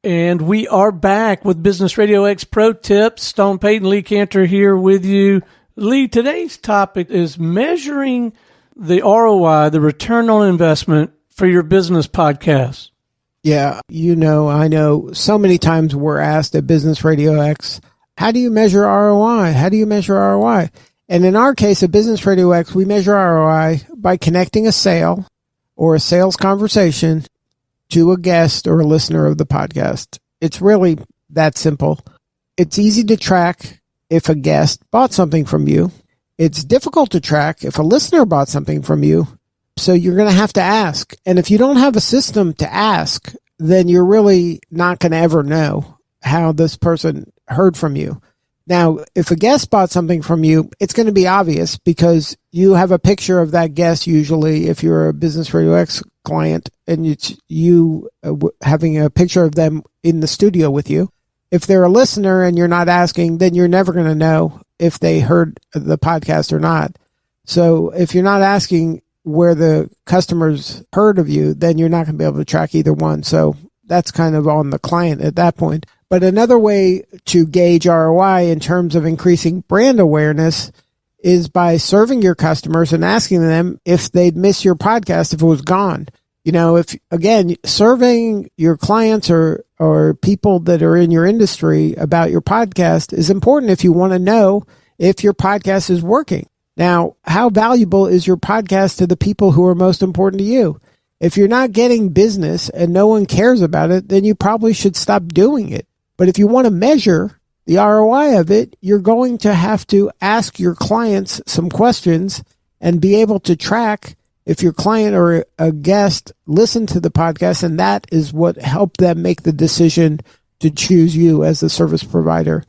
And we are back with Business RadioX Pro Tip. Payton and Lee Kantor here with you. Lee, today's topic is measuring the ROI, the return on investment for your business podcast. Yeah, I know so many times we're asked at Business RadioX, how do you measure ROI? How do you measure ROI? And in our case at Business RadioX, we measure ROI by connecting a sale or a sales conversation to a guest or a listener of the podcast. It's really that simple. It's easy to track if a guest bought something from you. It's difficult to track if a listener bought something from you. So you're going to have to ask. And if you don't have a system to ask, then you're really not going to ever know how this person heard from you. Now, if a guest bought something from you, it's going to be obvious because you have a picture of that guest usually if you're a Business RadioX client and it's you having a picture of them in the studio with you. If they're a listener and you're not asking, then you're never going to know if they heard the podcast or not. So if you're not asking where the customers heard of you, then you're not going to be able to track either one. So that's kind of on the client at that point. But another way to gauge ROI in terms of increasing brand awareness is by serving your customers and asking them if they'd miss your podcast if it was gone. If, again, surveying your clients or people that are in your industry about your podcast is important if you want to know if your podcast is working. Now, how valuable is your podcast to the people who are most important to you? If you're not getting business and no one cares about it, then you probably should stop doing it. But if you want to measure the ROI of it, you're going to have to ask your clients some questions and be able to track if your client or a guest listened to the podcast, and that is what helped them make the decision to choose you as the service provider.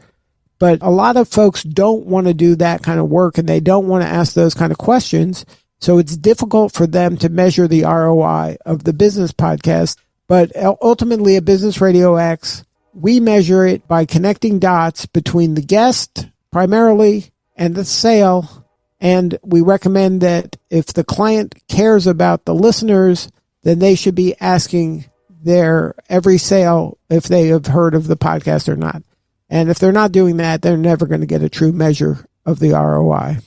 But a lot of folks don't want to do that kind of work, and they don't want to ask those kind of questions. So it's difficult for them to measure the ROI of the business podcast. But ultimately, at Business RadioX, we measure it by connecting dots between the guest primarily and the sale. And we recommend that if the client cares about the listeners, then they should be asking their every sale if they have heard of the podcast or not. And if they're not doing that, they're never going to get a true measure of the ROI.